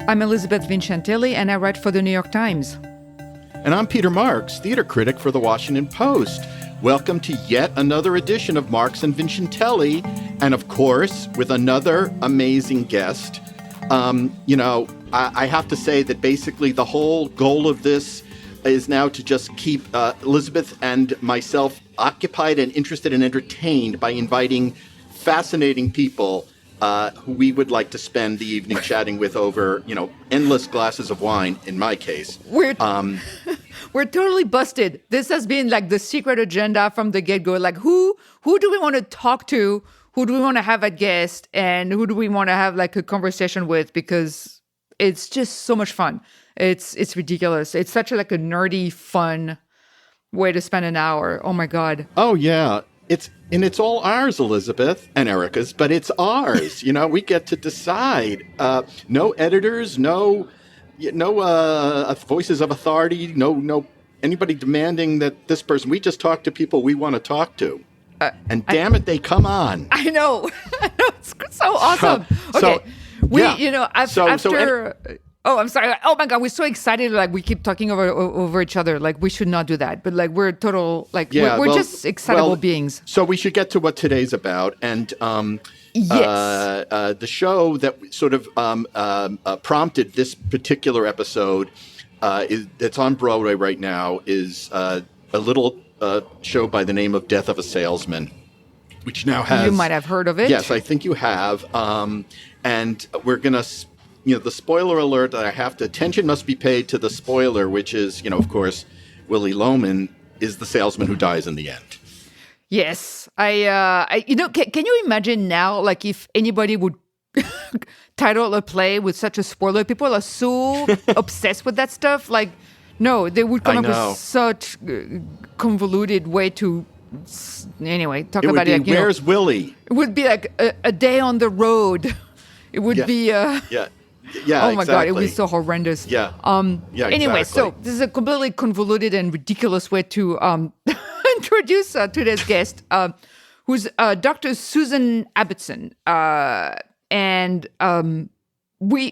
I'm Elisabeth Vincentelli, and I write for the New York Times. And I'm Peter Marks, theater critic for the Washington Post. Welcome to yet another edition of Marks and Vincentelli, and of course, with another amazing guest. I have to say that basically the whole goal of this is now to just keep Elisabeth and myself occupied and interested and entertained by inviting fascinating people who we would like to spend the evening chatting with over, endless glasses of wine, in my case. We're totally busted. This has been like the secret agenda from the get-go. Like, who do we want to talk to? Who do we want to have a guest? And who do we want to have like a conversation with? Because it's just so much fun. It's ridiculous. It's such a nerdy, fun way to spend an hour. Oh my God. Oh yeah. It's all ours, Elisabeth, and Erica's, but it's ours. We get to decide. No editors, no voices of authority, no anybody demanding that this person. We just talk to people we want to talk to. And damn it, they come on. I know. It's so awesome. Oh, I'm sorry. Oh my God, we're so excited. Like we keep talking over each other. Like we should not do that. But like we're total, we're just excitable beings. So we should get to what today's about. And yes. The show that sort of prompted this particular episode, that's on Broadway right now, is a little show by the name of Death of a Salesman, which now has... You might have heard of it. Yes, I think you have. And we're going to... the spoiler alert that I have to... Attention must be paid to the spoiler, which is, of course, Willy Loman is the salesman who dies in the end. Yes. Can you imagine now, like, if anybody would title a play with such a spoiler? People are so obsessed with that stuff. Like, no, they would come up with such convoluted way to... Anyway, talk about it. Where's Willie? It would be like a day on the road. It would be... Yeah. Oh my God, it was so horrendous. Yeah. Anyway, so this is a completely convoluted and ridiculous way to introduce today's guest, who's Dr. Susan Abbotson. And we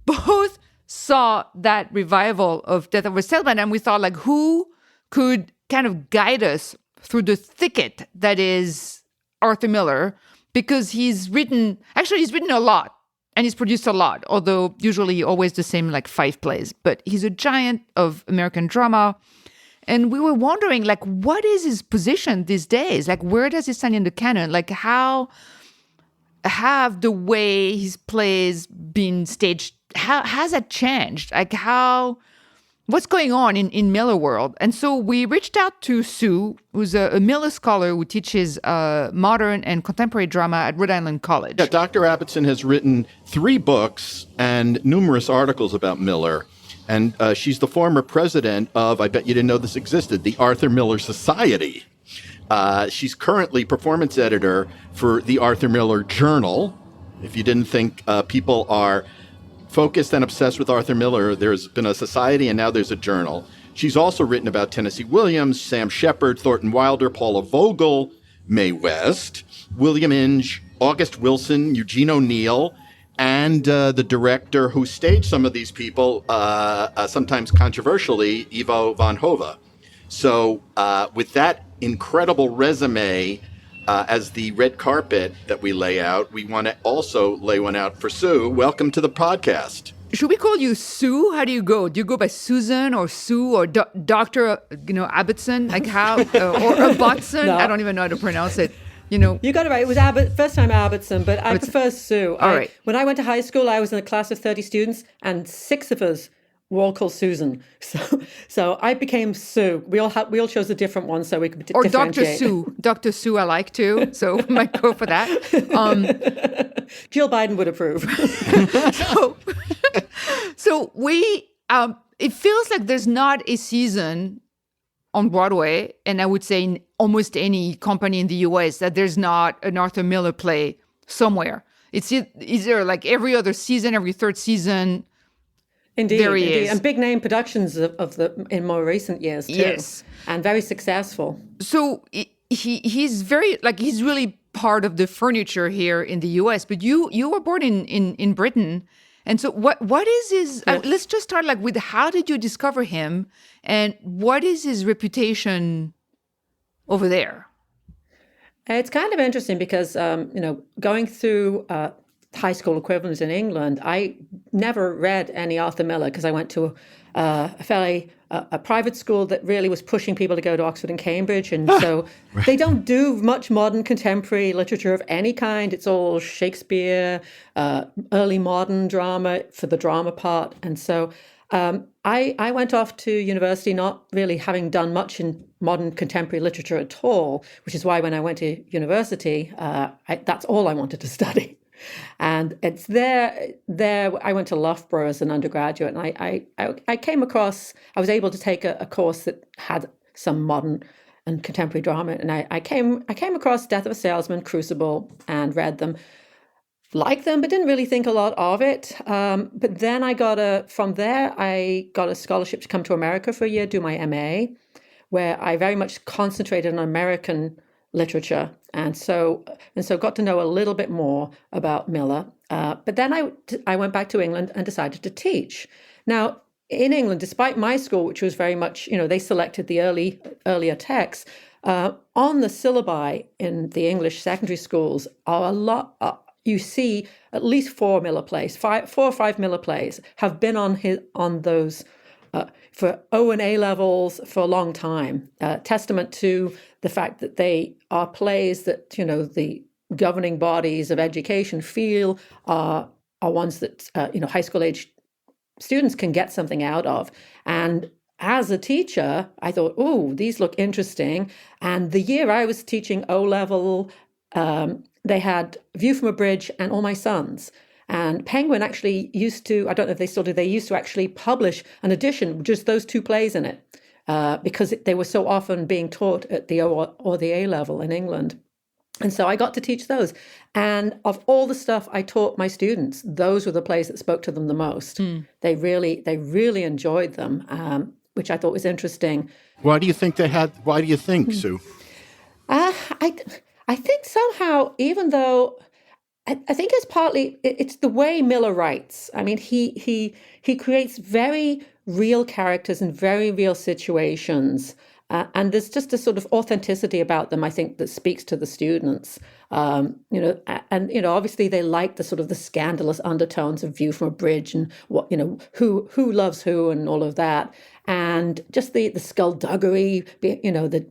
both saw that revival of Death of a Salesman, and we thought, like, who could kind of guide us through the thicket that is Arthur Miller, because he's written a lot and he's produced a lot, although usually always the same, like 5 plays. But he's a giant of American drama. And we were wondering, like, what is his position these days? Like, where does he stand in the canon? Like, how have the way his plays been staged, how has that changed? Like, what's going on in Miller world? And so we reached out to Sue, who's a Miller scholar who teaches modern and contemporary drama at Rhode Island College. Yeah, Dr. Abbotson has written 3 books and numerous articles about Miller. And she's the former president of, I bet you didn't know this existed, the Arthur Miller Society. She's currently performance editor for the Arthur Miller Journal. If you didn't think people are focused and obsessed with Arthur Miller, there's been a society and now there's a journal. She's also written about Tennessee Williams, Sam Shepard, Thornton Wilder, Paula Vogel, Mae West, William Inge, August Wilson, Eugene O'Neill, and the director who staged some of these people, sometimes controversially, Ivo van Hove. So with that incredible resume as the red carpet that we lay out, we want to also lay one out for Sue. Welcome to the podcast. Should we call you Sue? How do you go? Do you go by Susan or Sue or Dr. Abbotson? Like how? Or Abbotson? No. I don't even know how to pronounce it. You got it right. It was first time Abbotson, but I prefer Sue. All right. When I went to high school, I was in a class of 30 students, and 6 of us were all called Susan. So I became Sue. We all chose a different one so we could differentiate. Or Dr. Sue. Dr. Sue I like too, so we might go for that. Jill Biden would approve. So we, it feels like there's not a season on Broadway, and I would say in almost any company in the US, that there's not an Arthur Miller play somewhere. It's either like every other season, every third season. Indeed. And big name productions in more recent years too. Yes. And very successful. So he's very, he's really part of the furniture here in the U.S. But you were born in Britain, and so what is his? Let's just start like with how did you discover him, and what is his reputation over there? It's kind of interesting because, going through high school equivalents in England, I never read any Arthur Miller because I went to a private school that really was pushing people to go to Oxford and Cambridge. And so they don't do much modern contemporary literature of any kind. It's all Shakespeare, early modern drama for the drama part. And so I went off to university not really having done much in modern contemporary literature at all, which is why when I went to university, that's all I wanted to study. And it's there I went to Loughborough as an undergraduate, and I came across, I was able to take a course that had some modern and contemporary drama, and I came across Death of a Salesman, Crucible, and read them. Liked them, but didn't really think a lot of it. But then from there, I got a scholarship to come to America for a year, do my MA, where I very much concentrated on American literature. And so got to know a little bit more about Miller. But then I went back to England and decided to teach. Now, in England, despite my school, which was very much, they selected the earlier texts, on the syllabi in the English secondary schools are a lot. You see at least 4 Miller plays, 4 or 5 Miller plays have been on those for O and A levels for a long time. Testament to the fact that they are plays that the governing bodies of education feel are ones that high school age students can get something out of. And as a teacher, I thought, oh, these look interesting. And the year I was teaching O level, they had View from a Bridge and All My Sons. And Penguin actually used to, I don't know if they still do, they used to actually publish an edition with just those 2 plays in it, because they were so often being taught at the O or the A level in England. And so I got to teach those. And of all the stuff I taught my students, those were the plays that spoke to them the most. They really enjoyed them, which I thought was interesting. Why do you think, Sue? I think somehow, even though I think it's the way Miller writes. I mean, he creates very real characters and very real situations. And there's just a sort of authenticity about them, I think, that speaks to the students. Obviously they like the sort of the scandalous undertones of View from a Bridge and what, who loves who and all of that. And just the skullduggery, the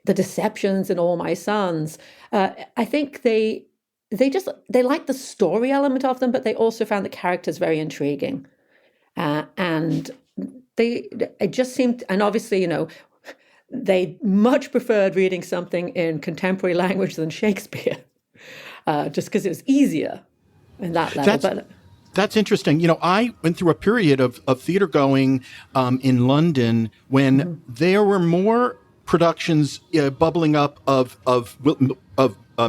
deceptions in All My Sons. I think they like the story element of them, but they also found the characters very intriguing. And it just seemed, and obviously, they much preferred reading something in contemporary language than Shakespeare, just because it was easier in that level. That's interesting. I went through a period of theater going in London when there were more productions bubbling up of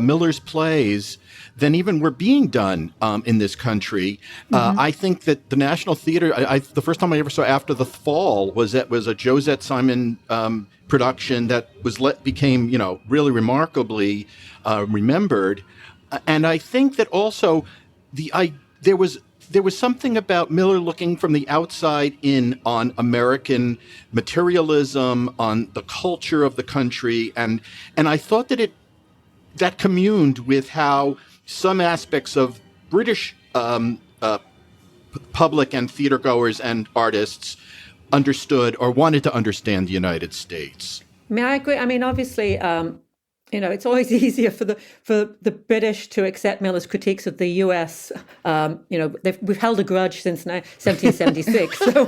Miller's plays than even were being done in this country. I think that the National Theater, the first time I ever saw After the Fall was a Josette Simon production that became really remarkably remembered. And I think that also there was something about Miller looking from the outside in on American materialism, on the culture of the country, and I thought that communed with how some aspects of British public and theater goers and artists understood or wanted to understand the United States. I mean, I agree. I mean, obviously, it's always easier for the British to accept Miller's critiques of the U.S. We've held a grudge since 1776. So.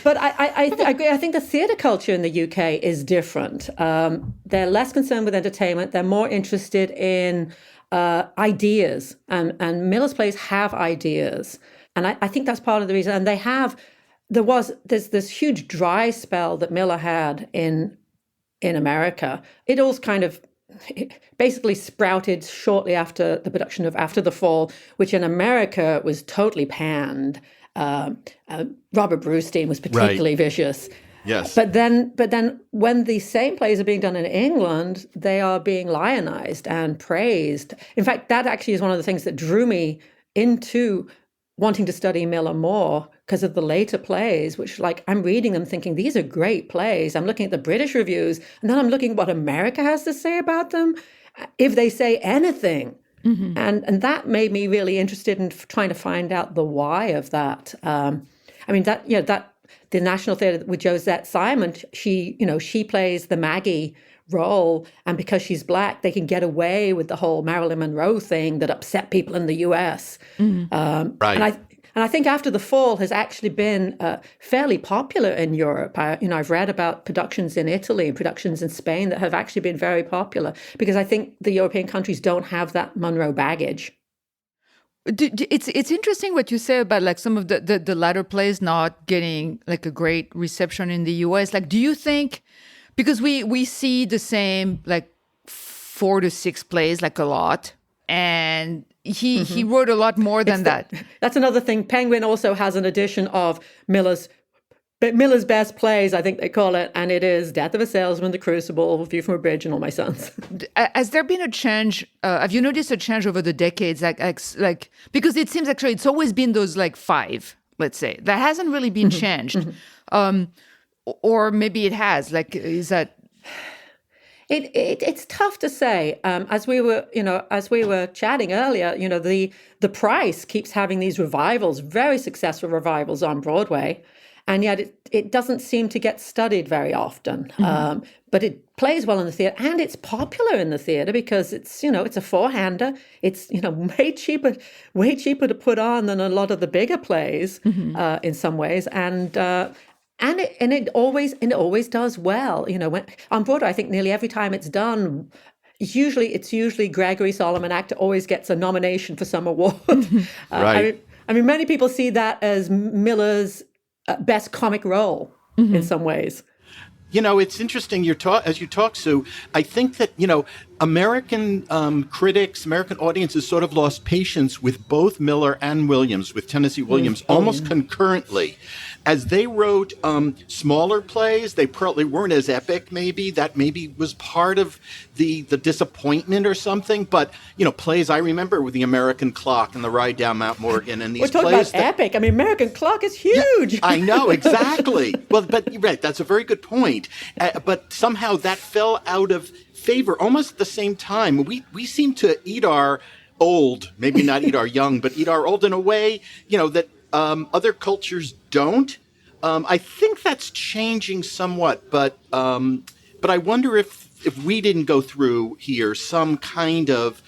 But I agree. I think the theatre culture in the UK is different. They're less concerned with entertainment. They're more interested in ideas. And Miller's plays have ideas. And I think that's part of the reason. And there's this huge dry spell that Miller had in America. It all kind of basically sprouted shortly after the production of After the Fall, which in America was totally panned. Robert Brustein was particularly vicious. Yes. But then when the same plays are being done in England, they are being lionized and praised. In fact, that actually is one of the things that drew me into wanting to study Miller more, because of the later plays, which, like, I'm reading them thinking, these are great plays. I'm looking at the British reviews, and then I'm looking at what America has to say about them, if they say anything. And that made me really interested in trying to find out the why of that. That the National Theatre with Josette Simon, she plays the Maggie role, and because she's Black, they can get away with the whole Marilyn Monroe thing that upset people in the U.S. Right. And I think After the Fall has actually been fairly popular in Europe. I've read about productions in Italy and productions in Spain that have actually been very popular, because I think the European countries don't have that Monroe baggage. It's interesting what you say about like some of the latter plays not getting like a great reception in the US. Like, do you think, because we see the same like 4 to 6 plays like a lot, and he wrote a lot more than that. That's another thing. Penguin also has an edition of Miller's best plays, I think they call it, and it is Death of a Salesman, The Crucible, View from a Bridge, and All My Sons. Has there been a change? Have you noticed a change over the decades? Like because it seems actually it's always been those like 5, let's say. That hasn't really been changed. Or maybe it has. Like, is that... It's tough to say. As we were chatting earlier, the Price keeps having these revivals, very successful revivals on Broadway, and yet it doesn't seem to get studied very often. But it plays well in the theater, and it's popular in the theater because it's a four-hander. It's way cheaper to put on than a lot of the bigger plays in some ways, and it always does well. When on Broadway, I think nearly every time it's done, it's usually Gregory Solomon actor always gets a nomination for some award. Right. I mean, many people see that as Miller's best comic role in some ways. It's interesting as you talk, Sue. I think that, American critics, American audiences sort of lost patience with both Miller and Williams, with Tennessee Williams, almost concurrently. As they wrote smaller plays, they probably weren't as epic, maybe. That maybe was part of the disappointment or something. But, plays I remember with The American Clock and The Ride Down Mount Morgan and these We're talking plays. About epic. I mean, American Clock is huge. Yeah, I know, exactly. Well, but you're right, that's a very good point. But somehow that fell out of favor almost at the same time. We seem to eat our old, maybe not eat our young, but eat our old in a way, that other cultures don't. I think that's changing somewhat, but I wonder if we didn't go through here some kind of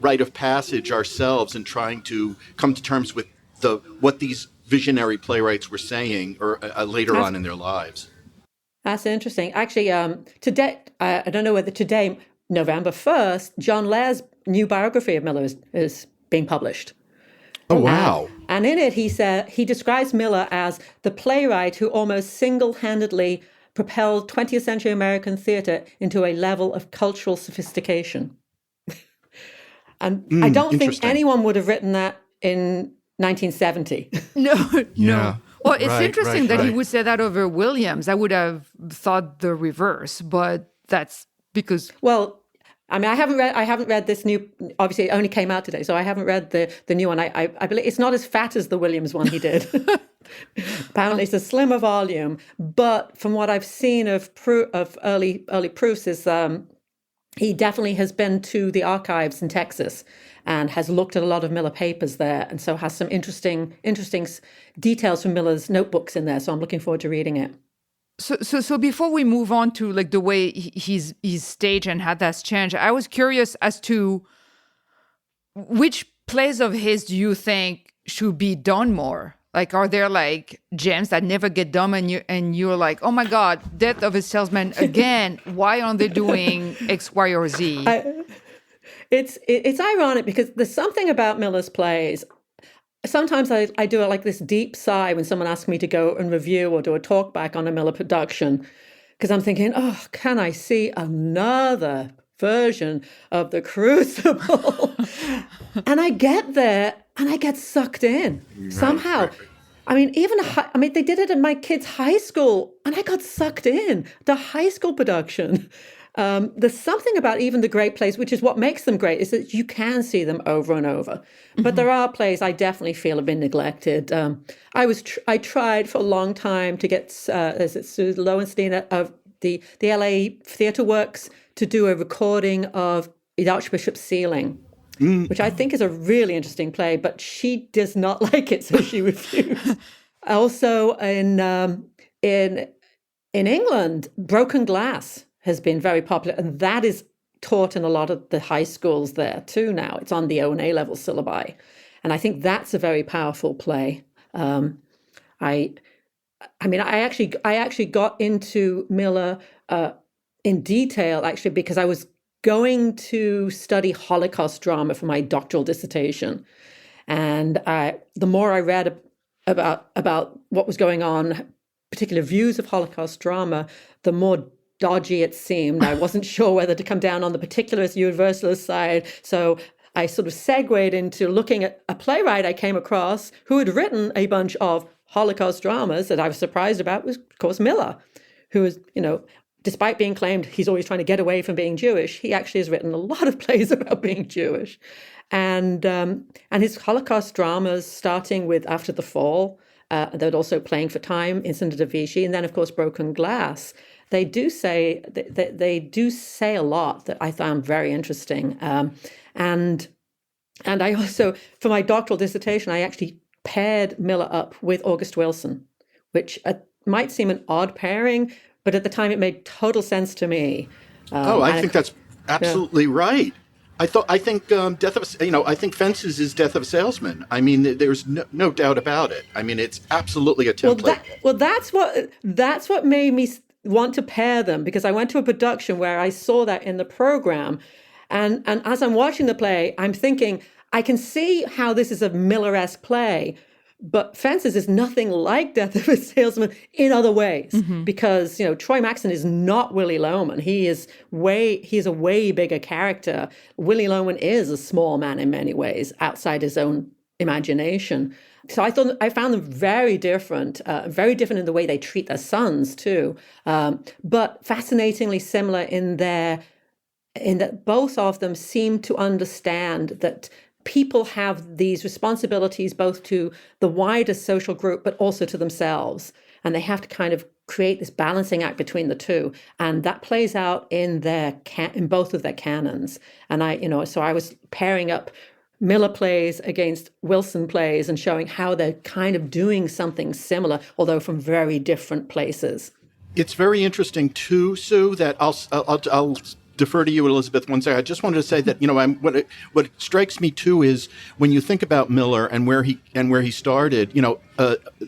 rite of passage ourselves in trying to come to terms with what these visionary playwrights were saying or later on in their lives. That's interesting. Actually, today, I don't know whether today, November 1st, John Lair's new biography of Miller is being published. Oh, wow. And in it, he describes Miller as the playwright who almost single-handedly propelled 20th century American theater into a level of cultural sophistication. And I don't think anyone would have written that in 1970. No. Yeah. Well, it's interesting that he would say that over Williams. I would have thought the reverse, but that's because... Well, I mean, I haven't read this new. Obviously, it only came out today, so I haven't read the new one. I believe it's not as fat as the Williams one he did. Apparently, it's a slimmer volume. But from what I've seen of early proofs, is he definitely has been to the archives in Texas and has looked at a lot of Miller papers there, and so has some interesting details from Miller's notebooks in there. So I'm looking forward to reading it. So before we move on to like the way he's staged and how that's changed, I was curious as to which plays of his do you think should be done more? Like, are there like gems that never get done, and you're like, oh my God, Death of a Salesman again? Why aren't they doing X, Y, or Z? It's ironic because there's something about Miller's plays. Sometimes I do like this deep sigh when someone asks me to go and review or do a talk back on a Miller production, because I'm thinking, oh, can I see another version of The Crucible? And I get there and I get sucked in somehow. I mean, they did it in my kids' high school, and I got sucked in the high school production. There's something about even the great plays, which is what makes them great, is that you can see them over and over. But there are plays I definitely feel have been neglected. I tried for a long time to get Sue Lowenstein of the LA Theatre Works to do a recording of The Archbishop's Ceiling, which I think is a really interesting play, but she does not like it, so she refused. Also, in England, Broken Glass has been very popular, and that is taught in a lot of the high schools there too now. It's on the O&A level syllabi, and I think that's a very powerful play. I actually got into Miller in detail, actually, because I was going to study Holocaust drama for my doctoral dissertation. And the more I read about what was going on, particular views of Holocaust drama, the more dodgy it seemed. I wasn't sure whether to come down on the particularist universalist side. So I sort of segued into looking at a playwright I came across who had written a bunch of Holocaust dramas that I was surprised about, was, of course, Miller, who is, despite being claimed he's always trying to get away from being Jewish, he actually has written a lot of plays about being Jewish. And his Holocaust dramas, starting with After the Fall, they're also Playing for Time, Incident at Vichy, and then, of course, Broken Glass. They do say a lot that I found very interesting. And I also, for my doctoral dissertation, I actually paired Miller up with August Wilson, which might seem an odd pairing, but at the time it made total sense to me. I think that's absolutely right. I think I think Fences is Death of a Salesman. I mean, there's no doubt about it. I mean, it's absolutely a template. That's what made me want to pair them, because I went to a production where I saw that in the program, and as I'm watching the play, I'm thinking, I can see how this is a Miller-esque play, but Fences is nothing like Death of a Salesman in other ways, because Troy Maxon is not Willy Loman. He's a way bigger character. Willy Loman is a small man in many ways, outside his own imagination. So I found them very different in the way they treat their sons too, but fascinatingly similar in that both of them seem to understand that people have these responsibilities both to the wider social group, but also to themselves. And they have to kind of create this balancing act between the two. And that plays out in both of their canons. And so I was pairing up Miller plays against Wilson plays and showing how they're kind of doing something similar, although from very different places. It's very interesting too, Sue, that I'll defer to you, Elisabeth, one second. I just wanted to say that what strikes me too is when you think about Miller and where he started.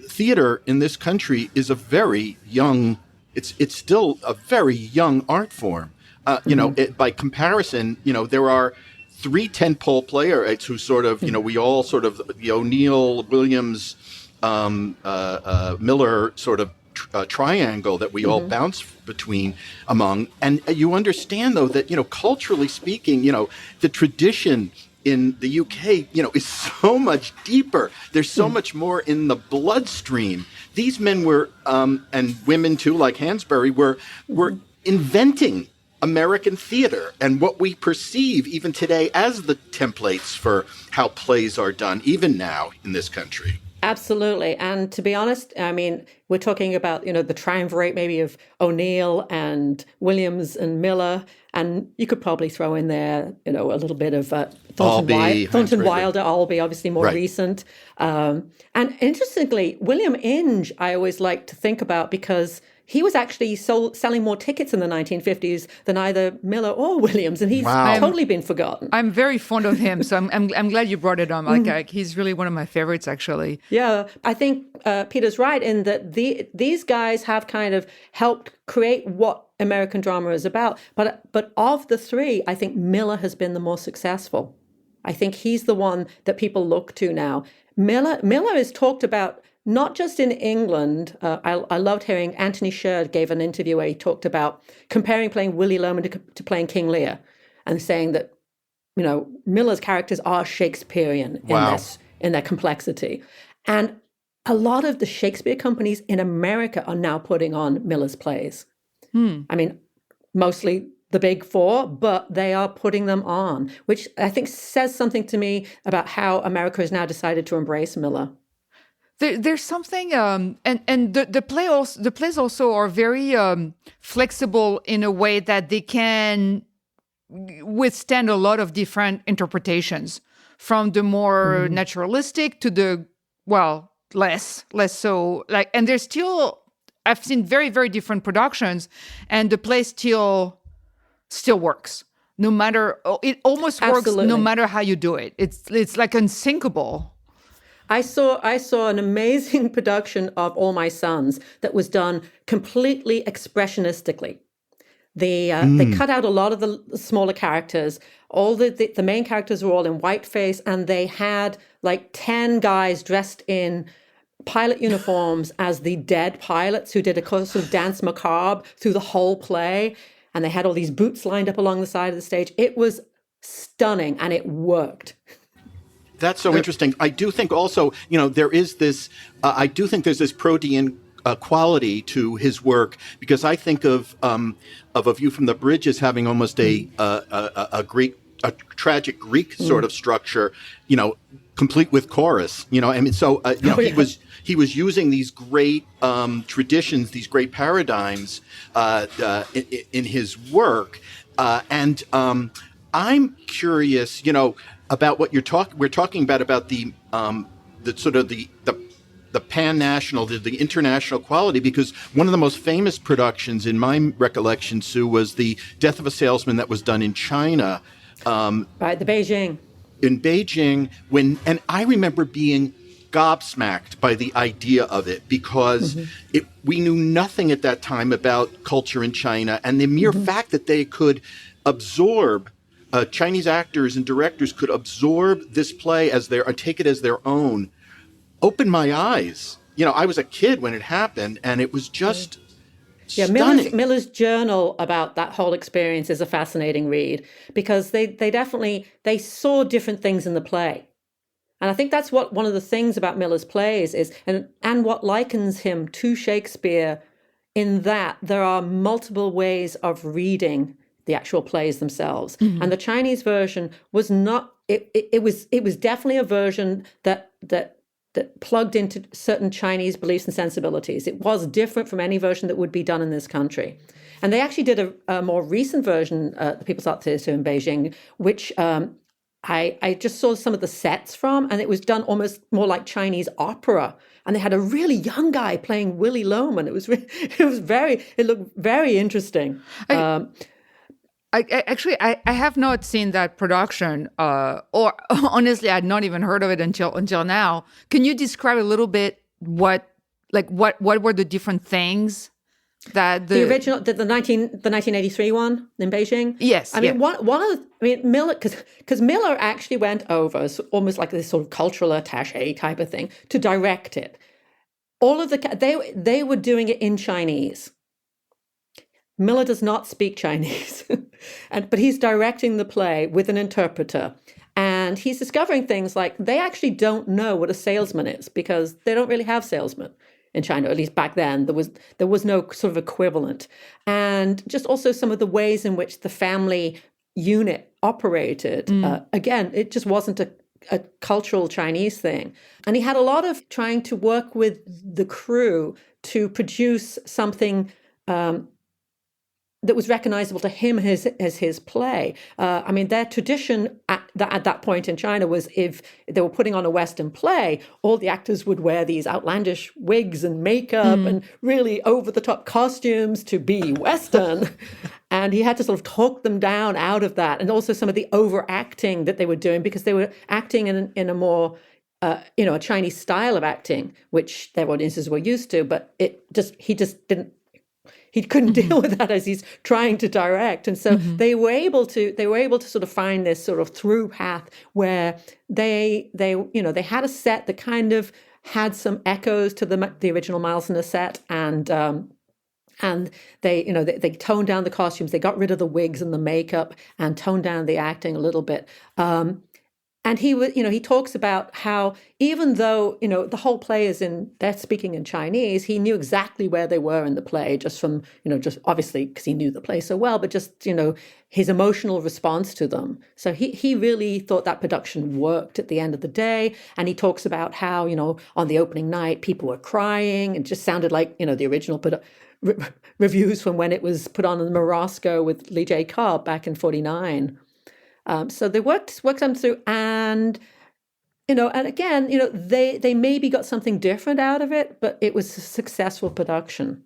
Theater in this country is a very young. It's still a very young art form. By comparison, there are 3 tentpole playwrights who sort of we all sort of the O'Neill, Williams, Miller sort of triangle that we all bounce between among. And you understand, though, that, culturally speaking, the tradition in the UK, is so much deeper. There's so much more in the bloodstream. These men were, and women too, like Hansberry, were inventing American theater and what we perceive even today as the templates for how plays are done, even now in this country. Absolutely. And to be honest, I mean, we're talking about, the triumvirate maybe of O'Neill and Williams and Miller. And you could probably throw in there, a little bit of Thornton Wilder, Albee, obviously more recent. And interestingly, William Inge, I always like to think about, because he was actually selling more tickets in the 1950s than either Miller or Williams, and he's totally been forgotten. I'm very fond of him, so I'm glad you brought it on. Like he's really one of my favorites, actually. Yeah, I think Peter's right in that these guys have kind of helped create what American drama is about. But of the 3, I think Miller has been the more successful. I think he's the one that people look to now. Miller is talked about not just in England. I loved hearing Anthony Sherr gave an interview where he talked about comparing playing Willy Loman to playing King Lear, and saying that, Miller's characters are Shakespearean in their complexity. And a lot of the Shakespeare companies in America are now putting on Miller's plays. I mean, mostly the big four, but they are putting them on, which I think says something to me about how America has now decided to embrace Miller. There's something, and the plays also are very flexible in a way that they can withstand a lot of different interpretations, from the more naturalistic to the less so. Like, and there's still, I've seen very, very different productions, and the play still works. No matter, it almost works no Absolutely. matter how you do it. It's like unsinkable. I saw an amazing production of All My Sons that was done completely expressionistically. They cut out a lot of the smaller characters. All the main characters were all in whiteface, and they had like 10 guys dressed in pilot uniforms as the dead pilots who did a sort of dance macabre through the whole play. And they had all these boots lined up along the side of the stage. It was stunning, and it worked. That's so interesting. I do think also, there is this, I do think there's this Protean quality to his work, because I think of A View from the Bridge as having almost a tragic Greek sort of structure, complete with chorus, I mean, so, he was using these great traditions, these great paradigms in his work. And I'm curious, about what we're talking about the sort of the pan-national, the international quality, because one of the most famous productions in my recollection, Sue, was The Death of a Salesman that was done in China. Right, the Beijing. In Beijing, and I remember being gobsmacked by the idea of it, because we knew nothing at that time about culture in China, and the mere fact that they could absorb, Chinese actors and directors could absorb this play take it as their own, opened my eyes. I was a kid when it happened, and it was just stunning. Miller's journal about that whole experience is a fascinating read, because they definitely saw different things in the play. And I think that's one of the things about Miller's plays is, and what likens him to Shakespeare, in that there are multiple ways of reading the actual plays themselves. And the Chinese version was not, it was definitely a version that plugged into certain Chinese beliefs and sensibilities. It was different from any version that would be done in this country. And they actually did a more recent version, the People's Art Theatre in Beijing, which I just saw some of the sets from, and it was done almost more like Chinese opera. And they had a really young guy playing Willy Loman. It looked very interesting. I have not seen that production, or honestly, I'd not even heard of it until now. Can you describe a little bit what were the different things that the original, the 1983 one in Beijing? Yes. I mean, Miller, because Miller actually went over, so almost like this sort of cultural attaché type of thing, to direct it. All of they were doing it in Chinese. Miller does not speak Chinese, but he's directing the play with an interpreter. And he's discovering things like they actually don't know what a salesman is, because they don't really have salesmen in China, at least back then. There was no sort of equivalent. And just also some of the ways in which the family unit operated. Again, it just wasn't a cultural Chinese thing. And he had a lot of trying to work with the crew to produce something that was recognizable to him as his play. I mean, their tradition at that point in China was, if they were putting on a Western play, all the actors would wear these outlandish wigs and makeup and really over-the-top costumes to be Western. And he had to sort of talk them down out of that. And also some of the overacting that they were doing, because they were acting in a more a Chinese style of acting, which their audiences were used to, but he couldn't deal with that as he's trying to direct. And so they were able to sort of find this sort of through path where they had a set that kind of had some echoes to the original Miles in a set, and they toned down the costumes, they got rid of the wigs and the makeup and toned down the acting a little bit. and he talks about how even though, the whole play they're speaking in Chinese, he knew exactly where they were in the play just from, just obviously because he knew the play so well, but just, his emotional response to them. So he really thought that production worked at the end of the day. And he talks about how, on the opening night, people were crying and just sounded like, the original reviews from when it was put on in Morosco with Lee J. Cobb back in 49. So they worked them through, and and again, they maybe got something different out of it, but it was a successful production.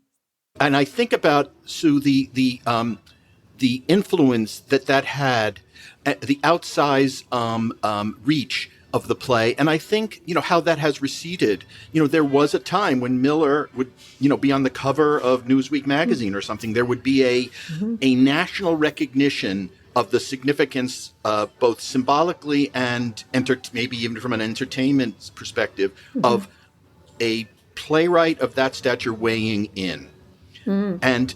And I think about, Sue, the influence that had, the outsized reach of the play, and I think how that has receded. There was a time when Miller would be on the cover of Newsweek magazine or something. There would be a national recognition of the significance, both symbolically and maybe even from an entertainment perspective, of a playwright of that stature weighing in. And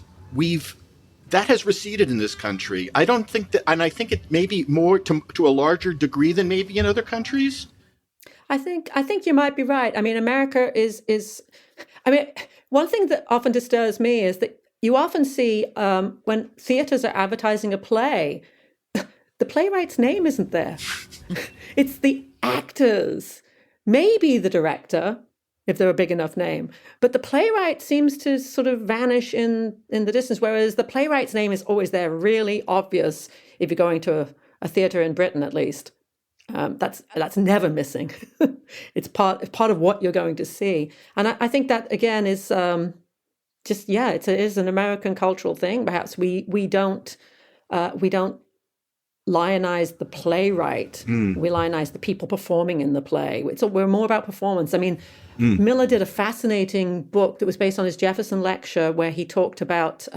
that has receded in this country. I don't think that, and I think it may be more to a larger degree than maybe in other countries. I think you might be right. I mean, America is. I mean, one thing that often disturbs me is that you often see when theaters are advertising a play, the playwright's name isn't there. It's the actors, maybe the director, if they're a big enough name. But the playwright seems to sort of vanish in the distance, whereas the playwright's name is always there, really obvious if you're going to a theater in Britain, at least. That's never missing. It's part of what you're going to see. And I think that, again, is it is an American cultural thing. Perhaps we don't lionize the playwright. We lionize the people performing in the play. We're more about performance. I mean, Miller did a fascinating book that was based on his Jefferson lecture, where he talked about,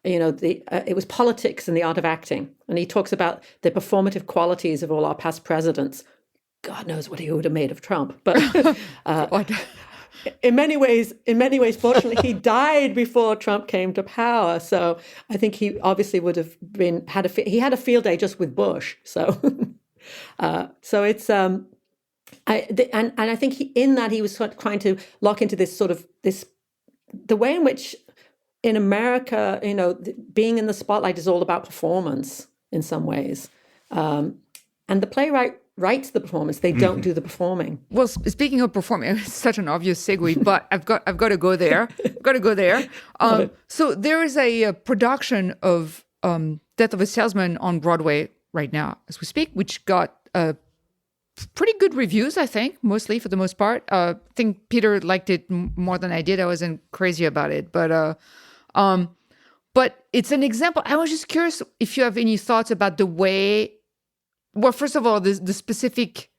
it was politics and the art of acting. And he talks about the performative qualities of all our past presidents. God knows what he would have made of Trump. But in many ways, fortunately, he died before Trump came to power. So I think he obviously would have he had a field day just with Bush. So, so it's, and I think in that he was sort of trying to lock into the way in which in America, being in the spotlight is all about performance in some ways. And the playwright writes the performance. They don't do the performing. Well, speaking of performing, it's such an obvious segue, but I've got to go there. So there is a production of Death of a Salesman on Broadway right now as we speak, which got pretty good reviews, I think, mostly for the most part. I think Peter liked it more than I did. I wasn't crazy about it, but it's an example. I was just curious if you have any thoughts about the way. Well, first of all, the specific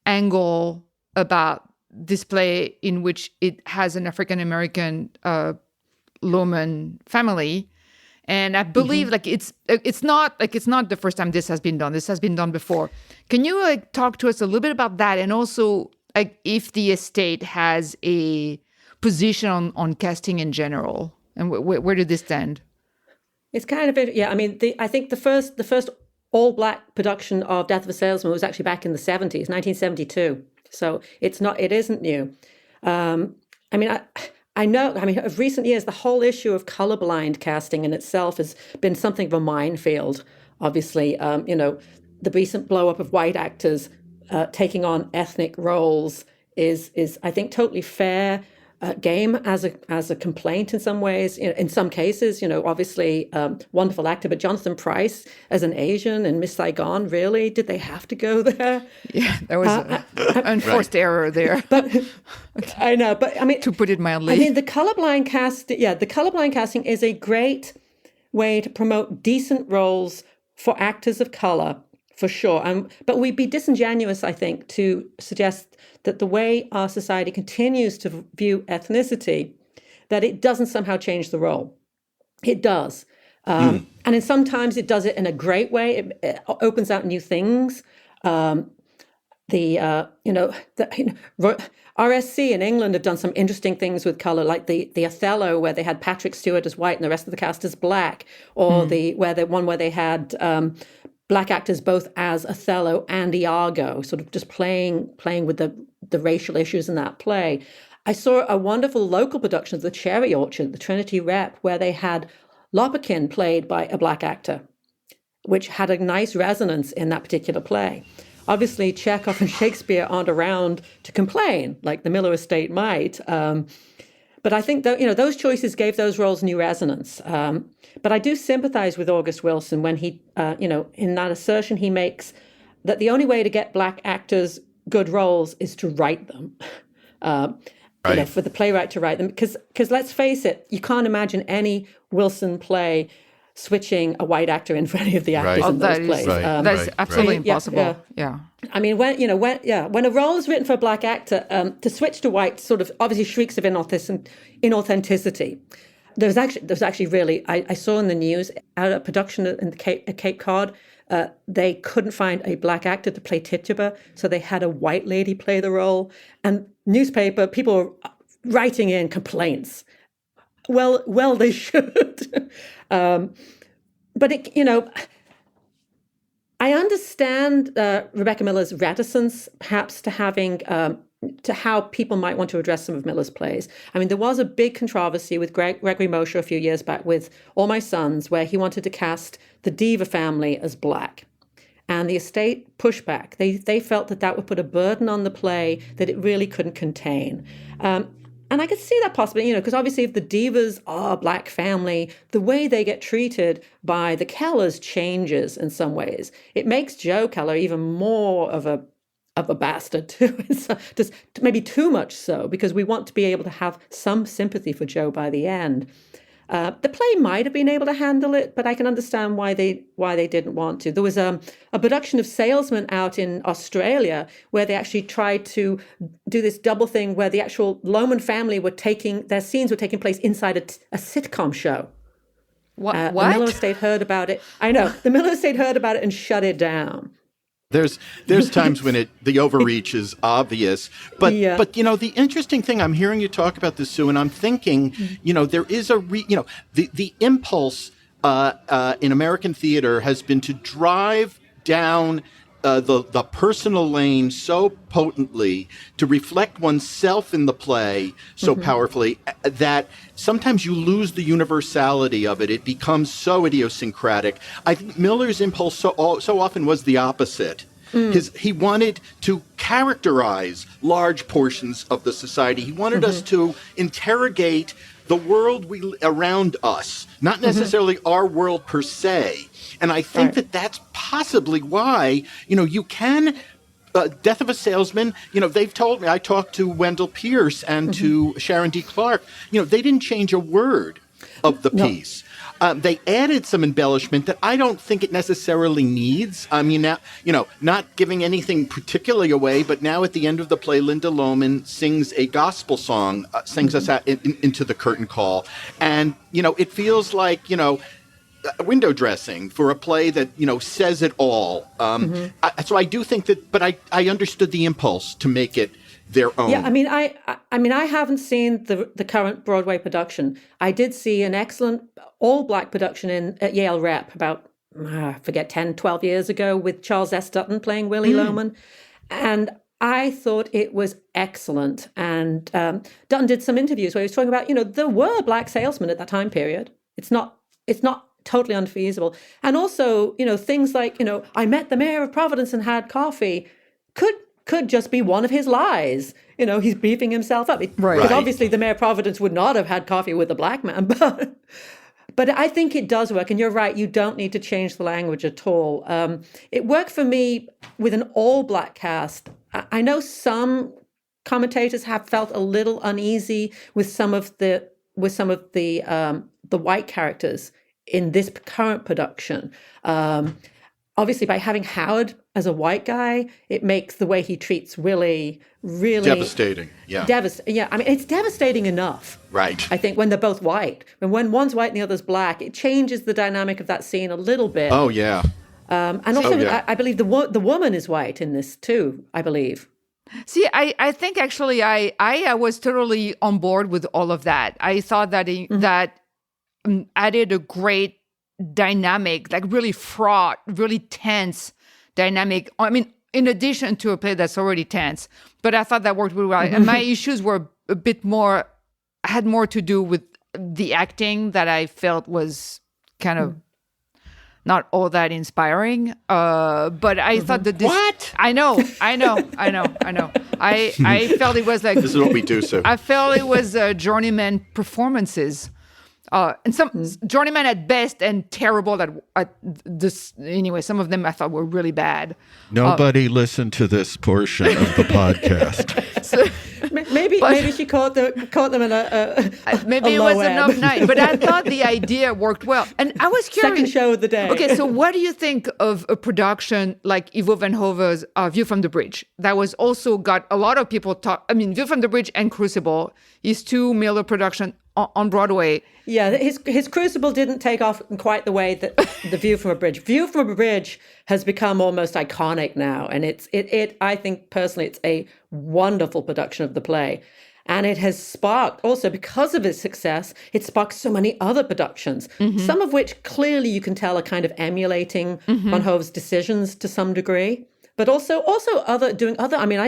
angle about this play in which it has an African-American Loman family. And I believe it's not the first time this has been done. This has been done before. Can you talk to us a little bit about that? And also if the estate has a position on casting in general, and where did this stand? It's kind of, yeah. I mean, I think the first all-black production of Death of a Salesman was actually back in the 70s, 1972. So it isn't new. I know, of recent years, the whole issue of colorblind casting in itself has been something of a minefield. Obviously, the recent blow-up of white actors taking on ethnic roles is I think, totally fair game as a complaint in some ways. In some cases, obviously, wonderful actor, but Jonathan Pryce as an Asian in Miss Saigon, really? Did they have to go there? Yeah, there was an unforced error there. But I know, but I mean, to put it mildly, I mean, the colorblind casting is a great way to promote decent roles for actors of color, for sure. But we'd be disingenuous, I think, to suggest that the way our society continues to view ethnicity, that it doesn't somehow change the role. It does. And then sometimes it does it in a great way. It opens out new things. RSC in England have done some interesting things with color, like the Othello, where they had Patrick Stewart as white and the rest of the cast as black, or where they had black actors both as Othello and Iago, sort of just playing with the racial issues in that play. I saw a wonderful local production of The Cherry Orchard, the Trinity Rep, where they had Lopakin played by a black actor, which had a nice resonance in that particular play. Obviously, Chekhov and Shakespeare aren't around to complain like the Miller estate might. But I think that, those choices gave those roles new resonance. But I do sympathize with August Wilson when he, in that assertion he makes that the only way to get black actors good roles is to write them. Right. For the playwright to write them. Because let's face it, you can't imagine any Wilson play switching a white actor in for any of the actors in those plays. That's absolutely impossible. Yeah. I mean, when a role is written for a black actor, to switch to white sort of obviously shrieks of inauthenticity. There's actually really, I saw in the news out of production at Cape Cod, they couldn't find a black actor to play Tituba, so they had a white lady play the role. And people were writing in complaints. Well, they should. But I understand Rebecca Miller's reticence, perhaps, to having to how people might want to address some of Miller's plays. I mean, there was a big controversy with Gregory Mosher a few years back with All My Sons, where he wanted to cast the Diva family as black. And the estate pushed back. They felt that would put a burden on the play that it really couldn't contain. And I could see that possibly, because obviously if the divas are a black family, the way they get treated by the Kellers changes in some ways. It makes Joe Keller even more of a bastard too, just maybe too much so, because we want to be able to have some sympathy for Joe by the end. The play might have been able to handle it, but I can understand why they didn't want to. There was a production of Salesman out in Australia where they actually tried to do this double thing where the actual Lohman family their scenes were taking place inside a sitcom show. What? The Miller estate heard about it. I know. The Miller estate heard about it and shut it down. There's times when the overreach is obvious, but the interesting thing, I'm hearing you talk about this, Sue, and I'm thinking, there is the impulse in American theater has been to drive down the personal lane so potently, to reflect oneself in the play so powerfully that sometimes you lose the universality of it. It becomes so idiosyncratic. I think Miller's impulse so often was the opposite. He wanted to characterize large portions of the society. He wanted us to interrogate the world around us, not necessarily our world per se. And I think that's possibly why, you can, Death of a Salesman, they've told me, I talked to Wendell Pierce and to Sharon D. Clark, they didn't change a word of the piece. They added some embellishment that I don't think it necessarily needs. I mean, now, not giving anything particularly away, but now at the end of the play, Linda Lohman sings a gospel song, sings us out into the curtain call. And, it feels like, window dressing for a play that, says it all. So I do think that, but I understood the impulse to make it their own. Yeah, I mean, I haven't seen the current Broadway production. I did see an excellent all-black production at Yale Rep about, I forget, 10, 12 years ago with Charles S. Dutton playing Willie Lohman. And I thought it was excellent. And Dutton did some interviews where he was talking about, there were black salesmen at that time period. It's not totally unfeasible. And also, things like, I met the mayor of Providence and had coffee could just be one of his lies. He's beefing himself up. Because obviously the mayor of Providence would not have had coffee with a black man. But I think it does work. And you're right, you don't need to change the language at all. It worked for me with an all-black cast. I know some commentators have felt a little uneasy with some of the white characters in this current production. Obviously, by having Howard as a white guy, it makes the way he treats Willie really devastating. Yeah. Yeah. I mean, it's devastating enough. Right. I think when they're both white, and when one's white and the other's black, it changes the dynamic of that scene a little bit. Oh yeah. And also, I believe the woman is white in this too. I believe. See, I think actually I was totally on board with all of that. I thought that that added a great dynamic, like really fraught, really tense dynamic. I mean, in addition to a play that's already tense, but I thought that worked really well. And my issues were a bit more, had more to do with the acting that I felt was kind of not all that inspiring. But I thought that this... What? I know. I felt it was like... This is what we do, Sue. I felt it was journeyman performances. And some journeyman at best and terrible at this. Anyway, some of them I thought were really bad. Nobody listened to this portion of the podcast. Maybe she caught them in a maybe it was enough night. But I thought the idea worked well. And I was curious. Second show of the day. Okay, so what do you think of a production like Ivo van Hove's View from the Bridge? That was also got a lot of people talk. I mean, View from the Bridge and Crucible is two Miller production on Broadway. Yeah, his Crucible didn't take off in quite the way that the View from a Bridge. View from a Bridge has become almost iconic now, and it I think personally it's a wonderful production of the play, and it has sparked also because of its success. It sparked so many other productions, some of which clearly you can tell are kind of emulating Van Hove's decisions to some degree. But also doing other. I mean,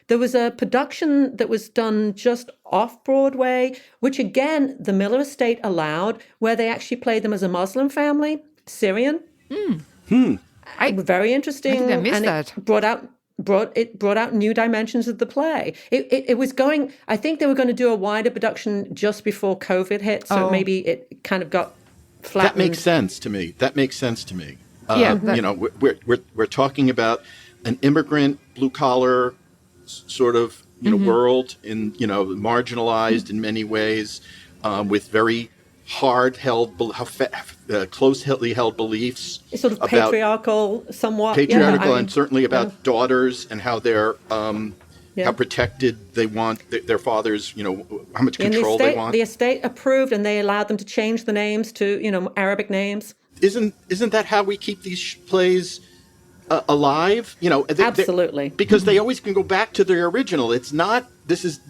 there was a production that was done just off Broadway, which again the Miller estate allowed, where they actually played them as a Muslim family, Syrian. Very interesting. I think I missed that. It brought out new dimensions of the play. It was going. I think they were going to do a wider production just before COVID hit, so maybe it kind of got flattened. That makes sense to me. Yeah, you know, we're talking about an immigrant, blue collar sort of world in marginalized in many ways, with very closely held beliefs. It's sort of patriarchal, somewhat. And certainly about daughters and how they're how protected they want their fathers. How much control they want. The estate approved, and they allowed them to change the names to Arabic names. Isn't that how we keep these plays alive? Absolutely, because they always can go back to their original. It's not.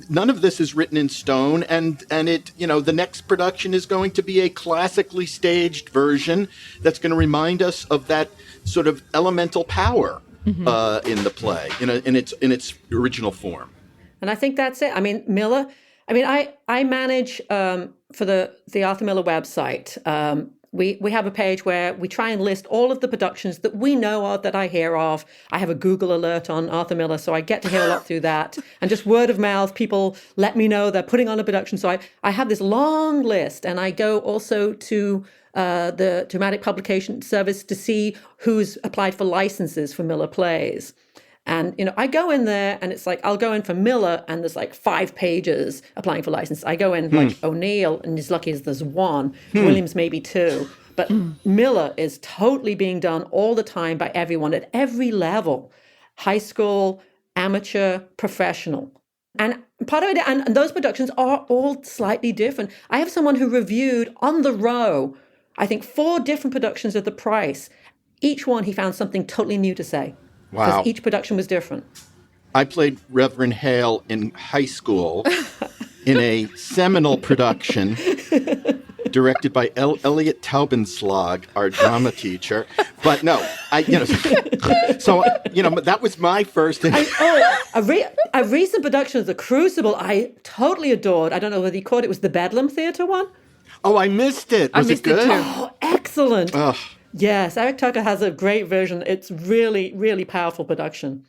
None of this is written in stone, and it the next production is going to be a classically staged version that's going to remind us of that sort of elemental power in the play in its original form. And I think that's it. I mean, Miller. I mean, I manage for the Arthur Miller website. We have a page where we try and list all of the productions that we know of, that I hear of. I have a Google alert on Arthur Miller, so I get to hear a lot through that. And just word of mouth, people let me know they're putting on a production. So I have this long list, and I go also to the Dramatic Publication Service to see who's applied for licenses for Miller plays. And, I go in there and it's like, I'll go in for Miller and there's like 5 pages applying for license. I go in like O'Neill and as lucky as there's 1, Williams maybe 2. But Miller is totally being done all the time by everyone at every level, high school, amateur, professional. And part of it, and those productions are all slightly different. I have someone who reviewed on the row, I think 4 different productions of The Price. Each one he found something totally new to say. Wow. Because each production was different. I played Reverend Hale in high school in a seminal production directed by Elliot Taubenslag, our drama teacher. But no, that was my first. A recent production of The Crucible I totally adored. I don't know whether you caught it. It was the Bedlam Theatre one. Oh, I missed it. Was it good? Oh, excellent. Ugh. Yes, Eric Tucker has a great version. It's really, really powerful production.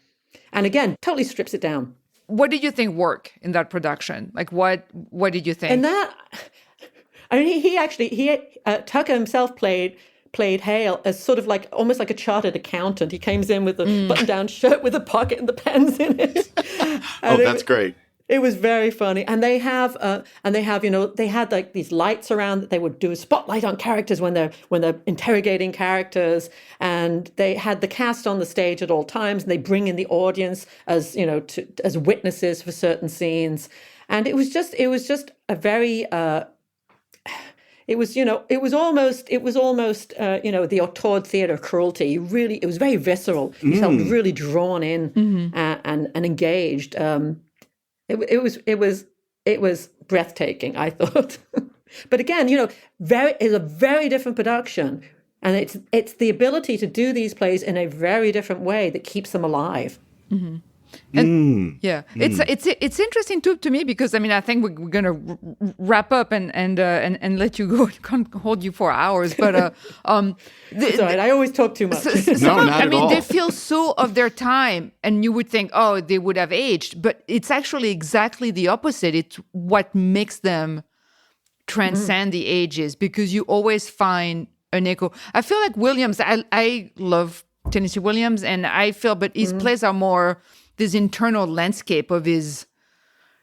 And again, totally strips it down. What did you think worked in that production? Like, what did you think? And that, I mean, Tucker himself played Hale as sort of like, almost like a chartered accountant. He comes in with a button-down shirt with a pocket and the pens in it. That's great. It was very funny. And they have, they had like these lights around that they would do a spotlight on characters when they're interrogating characters. And they had the cast on the stage at all times, and they bring in the audience as, as witnesses for certain scenes. And it was just a very, it was almost the Autod theater cruelty. Really, it was very visceral. You felt really drawn in and engaged. It was breathtaking, I thought. But again, it's a very different production. And it's the ability to do these plays in a very different way that keeps them alive. And it's interesting too to me because I think we're gonna wrap up and let you go. Can't hold you for hours, but It's all right. I always talk too much. No, not at all. they feel so of their time, and you would think, oh, they would have aged, but it's actually exactly the opposite. It's what makes them transcend the ages because you always find an echo. I feel like Williams. I love Tennessee Williams, and I feel, but his plays are more this internal landscape of his.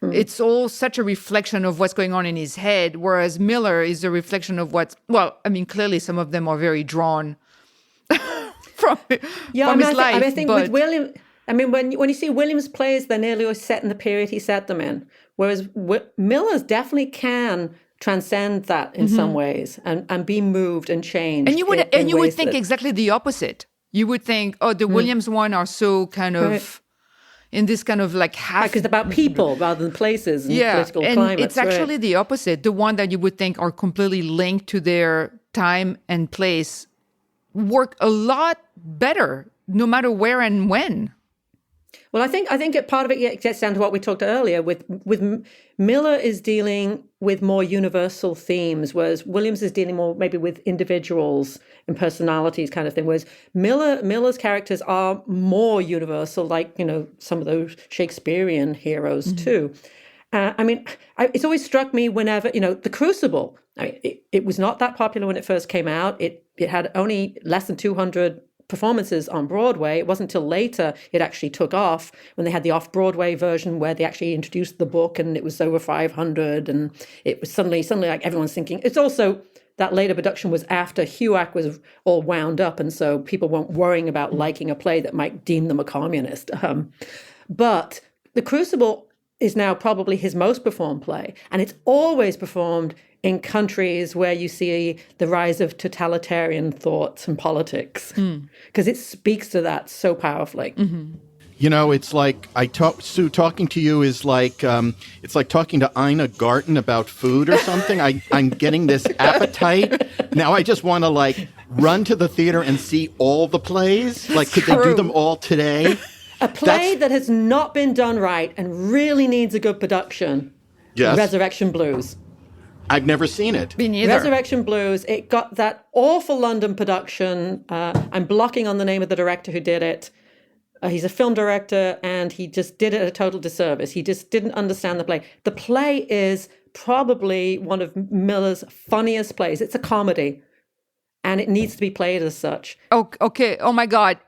It's all such a reflection of what's going on in his head, whereas Miller is a reflection of what's. Well, clearly some of them are very drawn from his life. I think with William. When you see Williams' plays, they're nearly always set in the period he set them in, whereas Miller's definitely can transcend that in some ways and be moved and changed. And you would think exactly the opposite. You would think, oh, the Williams one are so kind of in this kind of like half. Because it's about people rather than places and political and climates. It's actually the opposite. The one that you would think are completely linked to their time and place work a lot better, no matter where and when. Well, I think part of it gets down to what we talked earlier. With Miller is dealing with more universal themes, whereas Williams is dealing more maybe with individuals and personalities, kind of thing. Whereas Miller's characters are more universal, like some of those Shakespearean heroes too. It's always struck me whenever The Crucible. It was not that popular when it first came out. It had only less than 200 performances on Broadway. It wasn't until later it actually took off when they had the off-Broadway version where they actually introduced the book and it was over 500 and it was suddenly like everyone's thinking. It's also that later production was after HUAC was all wound up, and so people weren't worrying about liking a play that might deem them a communist. But The Crucible is now probably his most performed play, and it's always performed in countries where you see the rise of totalitarian thoughts and politics, because it speaks to that so powerfully. It's like Sue, talking to you is like it's like talking to Ina Garten about food or something. I'm getting this appetite now. I just want to run to the theater and see all the plays. Could they do them all today? A play that has not been done right and really needs a good production. Yes. Resurrection Blues. I've never seen it. Me neither. Resurrection Blues. It got that awful London production. I'm blocking on the name of the director who did it. He's a film director, and he just did it a total disservice. He just didn't understand the play. The play is probably one of Miller's funniest plays. It's a comedy, and it needs to be played as such. Oh, okay. Oh my God.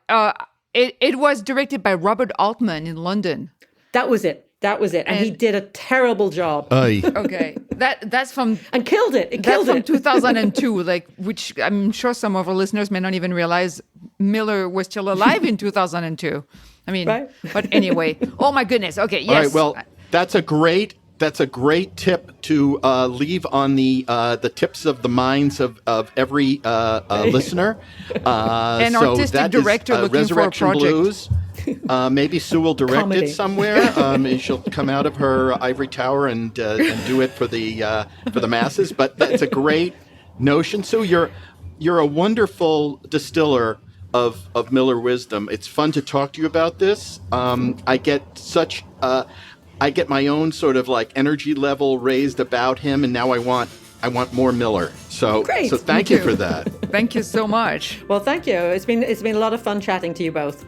It was directed by Robert Altman in London. That was it. And he did a terrible job. Okay. That's from... And killed it. It that's killed it. from 2002, which I'm sure some of our listeners may not even realize Miller was still alive in 2002. Right. But anyway. Oh my goodness. Okay, yes. All right, well, that's a great tip to leave on the tips of the minds of every listener. An artistic director looking for a project. Blues. Maybe Sue will direct Comedy. it somewhere. And she'll come out of her ivory tower and do it for the masses. But that's a great notion, Sue. You're a wonderful distiller of Miller wisdom. It's fun to talk to you about this. I get my own sort of energy level raised about him, and now I want more Miller. So Great. So thank you for that. Thank you so much. Well, thank you. It's been a lot of fun chatting to you both.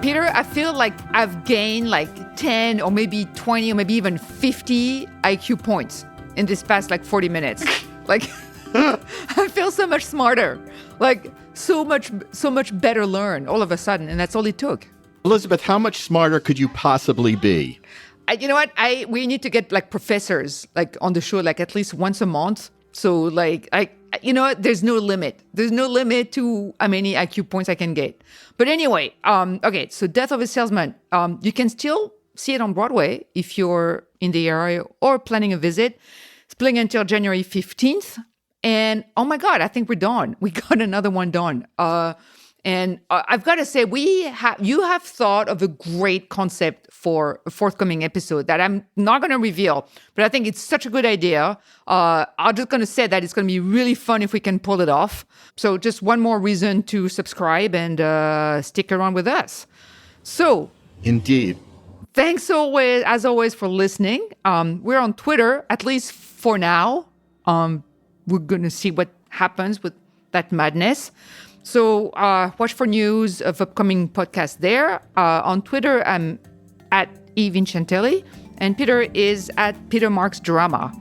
Peter, I feel like I've gained 10 or maybe 20 or maybe even 50 IQ points in this past 40 minutes. I feel so much smarter, so much better learned all of a sudden, and that's all it took. Elisabeth, how much smarter could you possibly be? You know what? We need to get professors on the show at least once a month. So there's no limit. There's no limit to how many IQ points I can get. But anyway, okay. So Death of a Salesman. You can still see it on Broadway if you're in the area or planning a visit. It's playing until January 15th. And oh my God, I think we're done. We got another one done. And I've got to say, you have thought of a great concept for a forthcoming episode that I'm not going to reveal, but I think it's such a good idea. I'm just going to say that it's going to be really fun if we can pull it off. So just one more reason to subscribe and stick around with us. So, Indeed. thanks as always for listening. We're on Twitter, at least for now. We're going to see what happens with that madness. So watch for news of upcoming podcasts there. On Twitter, I'm at eVincentelli, and Peter is at Peter Marks Drama.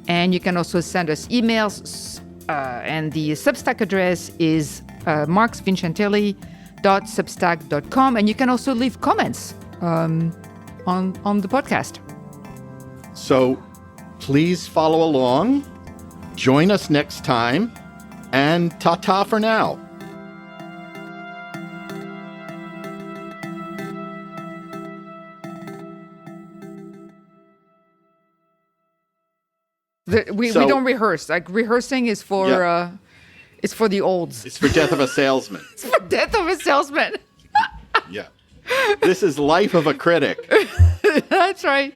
And you can also send us emails, and the Substack address is marksvincentelli.substack.com. And you can also leave comments on the podcast. So please follow along. Join us next time. And ta-ta for now. We don't rehearse. Like rehearsing is for it's for the olds. It's for Death of a Salesman. It's for Death of a Salesman. Yeah. This is Life of a Critic. That's right.